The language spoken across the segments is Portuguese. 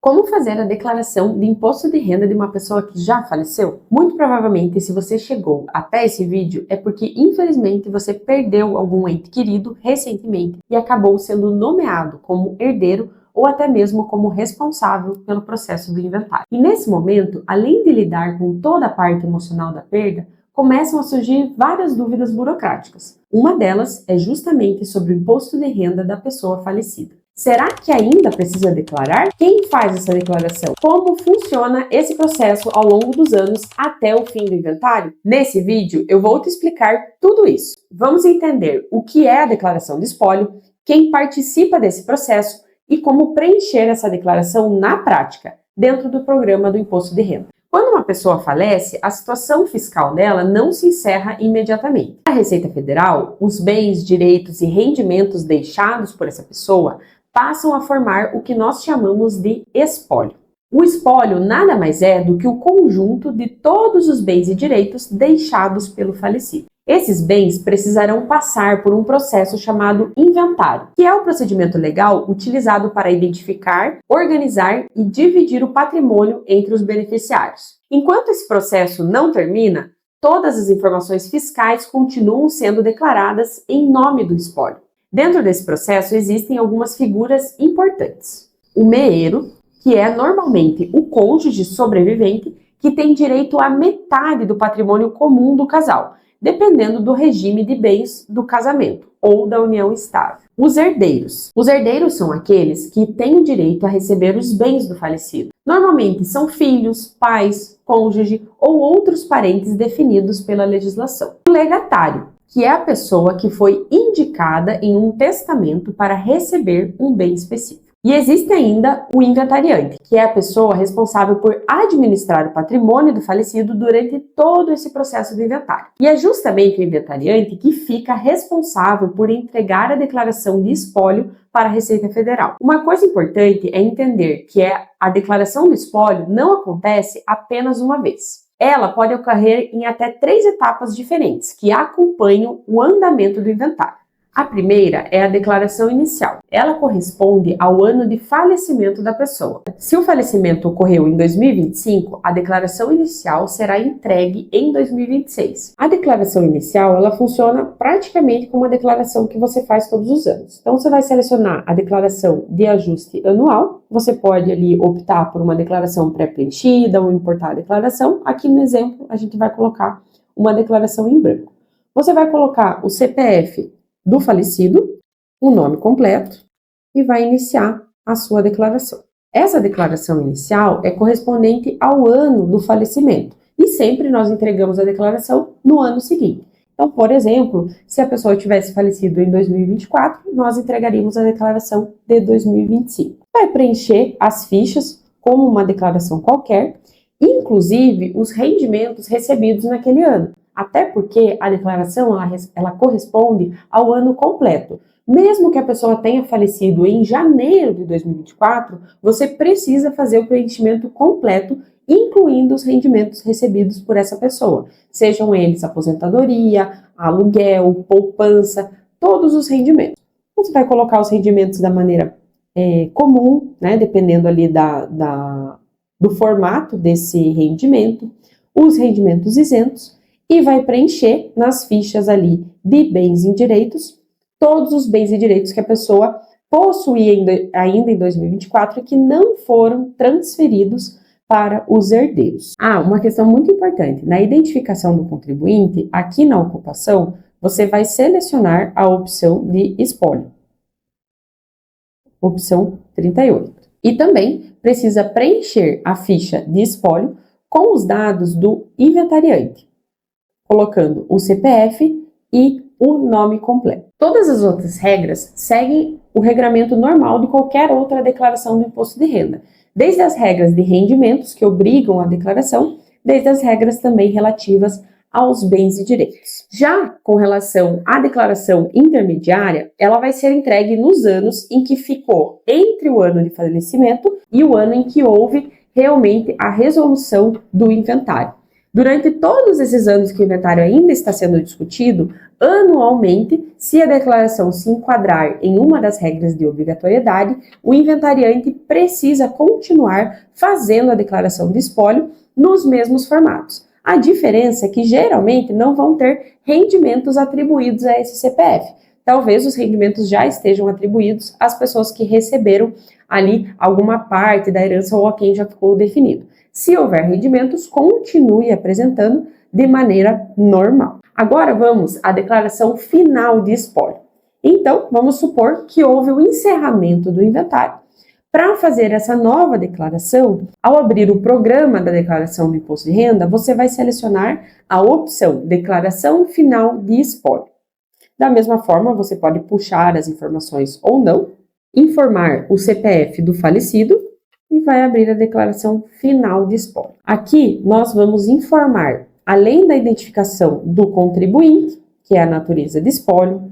Como fazer a declaração de imposto de renda de uma pessoa que já faleceu? Muito provavelmente, se você chegou até esse vídeo, é porque, infelizmente, você perdeu algum ente querido recentemente e acabou sendo nomeado como herdeiro ou até mesmo como responsável pelo processo do inventário. E nesse momento, além de lidar com toda a parte emocional da perda, começam a surgir várias dúvidas burocráticas. Uma delas é justamente sobre o imposto de renda da pessoa falecida. Será que ainda precisa declarar? Quem faz essa declaração? Como funciona esse processo ao longo dos anos até o fim do inventário? Nesse vídeo eu vou te explicar tudo isso. Vamos entender o que é a declaração de espólio, quem participa desse processo e como preencher essa declaração na prática, dentro do programa do imposto de renda. Quando uma pessoa falece, a situação fiscal dela não se encerra imediatamente. A Receita Federal, os bens, direitos e rendimentos deixados por essa pessoa passam a formar o que nós chamamos de espólio. O espólio nada mais é do que o conjunto de todos os bens e direitos deixados pelo falecido. Esses bens precisarão passar por um processo chamado inventário, que é o procedimento legal utilizado para identificar, organizar e dividir o patrimônio entre os beneficiários. Enquanto esse processo não termina, todas as informações fiscais continuam sendo declaradas em nome do espólio. Dentro desse processo existem algumas figuras importantes. O meeiro, que é normalmente o cônjuge sobrevivente, que tem direito à metade do patrimônio comum do casal, dependendo do regime de bens do casamento ou da união estável. Os herdeiros. Os herdeiros são aqueles que têm o direito a receber os bens do falecido. Normalmente são filhos, pais, cônjuge ou outros parentes definidos pela legislação. O legatário, que é a pessoa que foi indicada em um testamento para receber um bem específico. E existe ainda o inventariante, que é a pessoa responsável por administrar o patrimônio do falecido durante todo esse processo do inventário. E é justamente o inventariante que fica responsável por entregar a declaração de espólio para a Receita Federal. Uma coisa importante é entender que a declaração do espólio não acontece apenas uma vez. Ela pode ocorrer em até 3 etapas diferentes, que acompanham o andamento do inventário. A primeira é a declaração inicial. Ela corresponde ao ano de falecimento da pessoa. Se o falecimento ocorreu em 2025, a declaração inicial será entregue em 2026. A declaração inicial, ela funciona praticamente como uma declaração que você faz todos os anos. Então, você vai selecionar a declaração de ajuste anual. Você pode ali optar por uma declaração pré-preenchida ou importar a declaração. Aqui no exemplo, a gente vai colocar uma declaração em branco. Você vai colocar o CPF do falecido, o nome completo e vai iniciar a sua declaração. Essa declaração inicial é correspondente ao ano do falecimento e sempre nós entregamos a declaração no ano seguinte. Então, por exemplo, se a pessoa tivesse falecido em 2024, nós entregaríamos a declaração de 2025. Vai preencher as fichas como uma declaração qualquer, inclusive os rendimentos recebidos naquele ano. Até porque a declaração ela corresponde ao ano completo. Mesmo que a pessoa tenha falecido em janeiro de 2024, você precisa fazer o preenchimento completo, incluindo os rendimentos recebidos por essa pessoa. Sejam eles aposentadoria, aluguel, poupança, todos os rendimentos. Você vai colocar os rendimentos da maneira comum, né, dependendo ali do formato desse rendimento, os rendimentos isentos, e vai preencher nas fichas ali de bens e direitos, todos os bens e direitos que a pessoa possuía ainda em 2024 e que não foram transferidos para os herdeiros. Uma questão muito importante, na identificação do contribuinte, aqui na ocupação, você vai selecionar a opção de espólio, opção 38. E também precisa preencher a ficha de espólio com os dados do inventariante, colocando o CPF e o nome completo. Todas as outras regras seguem o regramento normal de qualquer outra declaração do imposto de renda, desde as regras de rendimentos que obrigam a declaração, desde as regras também relativas aos bens e direitos. Já com relação à declaração intermediária, ela vai ser entregue nos anos em que ficou entre o ano de falecimento e o ano em que houve realmente a resolução do inventário. Durante todos esses anos que o inventário ainda está sendo discutido, anualmente, se a declaração se enquadrar em uma das regras de obrigatoriedade, o inventariante precisa continuar fazendo a declaração de espólio nos mesmos formatos. A diferença é que geralmente não vão ter rendimentos atribuídos a esse CPF. Talvez os rendimentos já estejam atribuídos às pessoas que receberam ali alguma parte da herança ou a quem já ficou definido. Se houver rendimentos, continue apresentando de maneira normal. Agora vamos à declaração final de espólio. Então, vamos supor que houve o encerramento do inventário. Para fazer essa nova declaração, ao abrir o programa da declaração do imposto de renda, você vai selecionar a opção Declaração Final de Espólio. Da mesma forma, você pode puxar as informações ou não, informar o CPF do falecido e vai abrir a declaração final de espólio. Aqui nós vamos informar, além da identificação do contribuinte, que é a natureza de espólio,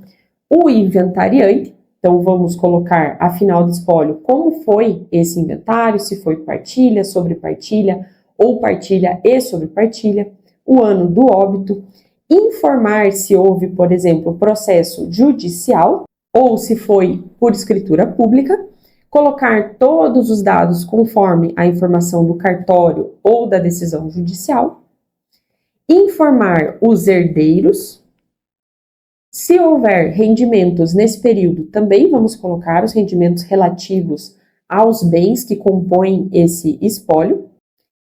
o inventariante, então vamos colocar a final de espólio como foi esse inventário, se foi partilha, sobre partilha ou partilha e sobre partilha, o ano do óbito, informar se houve, por exemplo, processo judicial ou se foi por escritura pública, colocar todos os dados conforme a informação do cartório ou da decisão judicial, informar os herdeiros. Se houver rendimentos nesse período, também vamos colocar os rendimentos relativos aos bens que compõem esse espólio.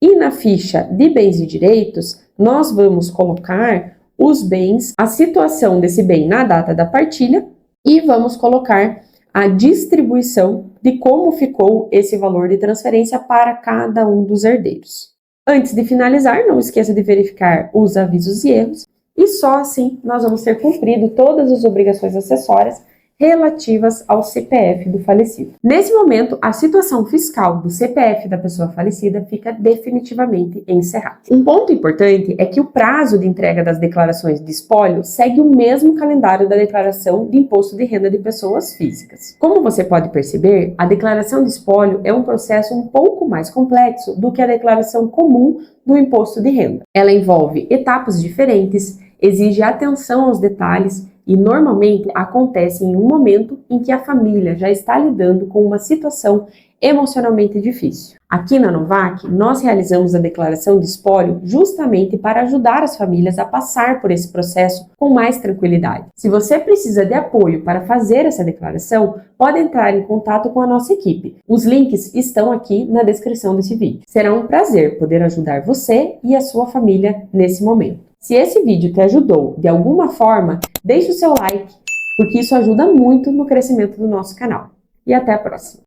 E na ficha de bens e direitos, nós vamos colocar os bens, a situação desse bem na data da partilha e vamos colocar a distribuição de como ficou esse valor de transferência para cada um dos herdeiros. Antes de finalizar, não esqueça de verificar os avisos e erros e só assim nós vamos ter cumprido todas as obrigações acessórias relativas ao CPF do falecido. Nesse momento, a situação fiscal do CPF da pessoa falecida fica definitivamente encerrada. Um ponto importante é que o prazo de entrega das declarações de espólio segue o mesmo calendário da declaração de imposto de renda de pessoas físicas. Como você pode perceber, a declaração de espólio é um processo um pouco mais complexo do que a declaração comum do imposto de renda. Ela envolve etapas diferentes, exige atenção aos detalhes e normalmente acontece em um momento em que a família já está lidando com uma situação emocionalmente difícil. Aqui na Novac, nós realizamos a declaração de espólio justamente para ajudar as famílias a passar por esse processo com mais tranquilidade. Se você precisa de apoio para fazer essa declaração, pode entrar em contato com a nossa equipe. Os links estão aqui na descrição desse vídeo. Será um prazer poder ajudar você e a sua família nesse momento. Se esse vídeo te ajudou de alguma forma, deixe o seu like, porque isso ajuda muito no crescimento do nosso canal. E até a próxima!